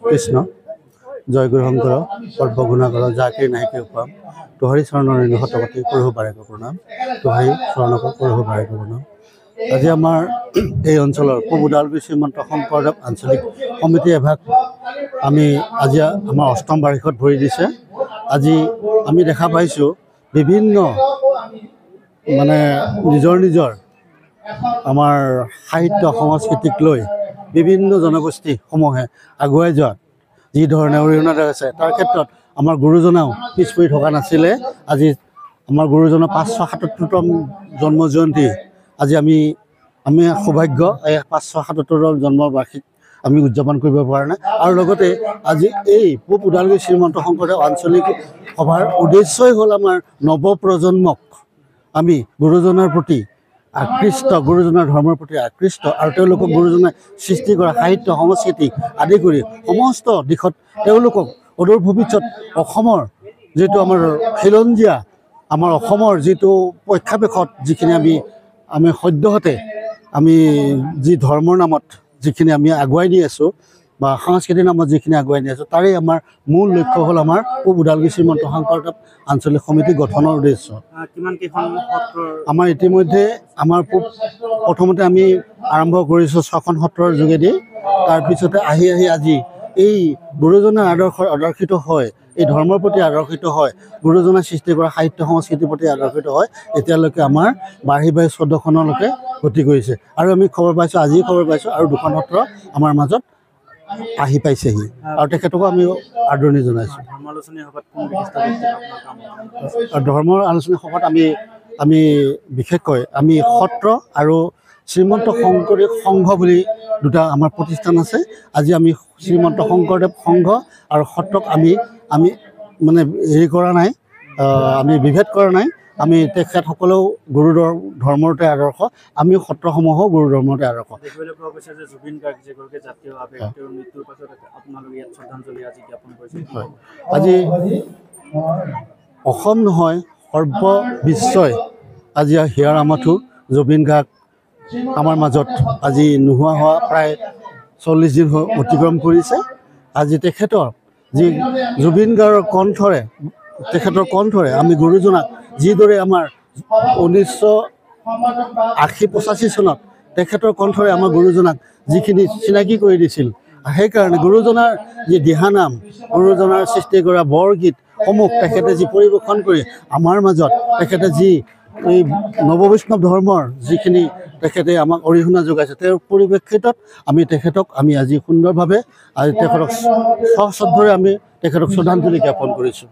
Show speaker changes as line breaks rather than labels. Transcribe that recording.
কৃষ্ণ জয় গুৰু শংকৰ সৰ্বগুণাকৰ যাকে নাহিকে উপাম তোহাৰী চৰণৰ শতপতি কৰিব পাৰে প্ৰণাম তোহাৰী চৰণক কৰিব পাৰে প্ৰণাম। আজি আমাৰ এই অঞ্চলৰ পূব ওদালগুৰি শ্ৰীমন্ত শংকৰদেৱ আঞ্চলিক সমিতি এভাগ আমি আজি আমাৰ অষ্টম বাৰ্ষিকত ভৰি দিছে। আজি আমি দেখা পাইছোঁ বিভিন্ন মানে নিজৰ আমাৰ সাহিত্য সংস্কৃতিক লৈ বিভিন্ন জনগোষ্ঠীসমূহে আগুৱাই যোৱাত যি ধৰণে অৰিহণা আছে তাৰ ক্ষেত্ৰত আমাৰ গুৰুজনাও পিছ পৰি থকা নাছিলে। আজি আমাৰ গুৰুজনৰ 577তম জন্ম জয়ন্তী আজি আমি সৌভাগ্য এই 577তম জন্ম বাৰ্ষিক আমি উদযাপন কৰিব পৰা নাই। আৰু লগতে আজি এই পূব ওদালগুৰি শ্ৰীমন্ত শংকৰদেৱ আঞ্চলিক সভাৰ উদ্দেশ্যই হ'ল আমাৰ নৱপ্ৰজন্মক আমি গুৰুজনাৰ প্ৰতি আকৃষ্ট, গুৰুজনাৰ ধৰ্মৰ প্ৰতি আকৃষ্ট আৰু তেওঁলোকক গুৰুজনাই সৃষ্টি কৰা সাহিত্য সংস্কৃতি আদি কৰি সমস্ত দিশত তেওঁলোকক অদূৰ ভৱিষ্যত অসমৰ যিটো আমাৰ খিলঞ্জীয়া আমাৰ অসমৰ যিটো প্ৰেক্ষাপটত যিখিনি আমি সদ্যহতে আমি যি ধৰ্মৰ নামত যিখিনি আমি আগুৱাই নি আছোঁ বা সংস্কৃতিৰ নামত যিখিনি আগুৱাই নি আছোঁ তাৰে আমাৰ মূল লক্ষ্য হ'ল আমাৰ পূব ওদালগুৰি শ্ৰীমন্ত শংকৰদেৱ আঞ্চলিক সমিতি গঠনৰ উদ্দেশ্য। আমাৰ ইতিমধ্যে আমাৰ প্ৰথমতে আমি আৰম্ভ কৰিছোঁ 6খন সত্ৰৰ যোগেদি। তাৰপিছতে আহি আজি এই গুৰুজনাৰ আদৰ্শিত হয়, এই ধৰ্মৰ প্ৰতি আদৰ্শিত হয়, গুৰুজনাই সৃষ্টি কৰা সাহিত্য সংস্কৃতিৰ প্ৰতি আদৰ্শিত হয়, এতিয়ালৈকে আমাৰ বাঢ়ি 14খনলৈকে গতি কৰিছে। আৰু আমি খবৰ পাইছোঁ, আজি খবৰ পাইছোঁ আৰু 2খন সত্ৰ আমাৰ মাজত আহি পাইছেহি আৰু তেখেতকো আমি আদৰণি জনাইছোঁ। ধৰ্মৰ আলোচনী সভাত আমি বিশেষকৈ আমি সত্ৰ আৰু শ্ৰীমন্ত শংকৰদেৱ সংঘ বুলি 2টা আমাৰ প্ৰতিষ্ঠান আছে। আজি আমি শ্ৰীমন্ত শংকৰদেৱ সংঘ আৰু সত্ৰক আমি মানে হেৰি কৰা নাই, আমি বিভেদ কৰা নাই। আমি তেখেতসকলেও গুৰু ধৰ্মতে আদৰ্শ, আমি সত্ৰসমূহো গুৰু ধৰ্মতে আদৰ্শ। আজি অসম নহয় সৰ্ববিশ্বই আজি হিয়াৰ আমঠু জুবিন গাৰ্গ আমাৰ মাজত আজি নোহোৱা হোৱা প্ৰায় 40 দিন অতিক্ৰম কৰিছে। আজি তেখেতৰ যি জুবিন গাৰ্গৰ কণ্ঠৰে আমি গুৰুজনাক যিদৰে আমাৰ 1980-85 চনত তেখেতৰ কণ্ঠৰে আমাৰ গুৰুজনাক যিখিনি চিনাকি কৰি দিছিল, সেইকাৰণে গুৰুজনাৰ যি দিহানাম, গুৰুজনাৰ সৃষ্টি কৰা বৰগীতসমূহ তেখেতে যি পৰিৱেশন কৰি আমাৰ মাজত তেখেতে যি এই নৱবৈষ্ণৱ ধৰ্মৰ যিখিনি তেখেতে আমাক অৰিহণা যোগাইছে, তেওঁৰ পৰিপ্ৰেক্ষিতত তেখেতক আমি আজি সুন্দৰভাৱে আজি তেখেতক সশ্ৰদ্ধৰে আমি তেখেতক শ্ৰদ্ধাঞ্জলি জ্ঞাপন কৰিছোঁ।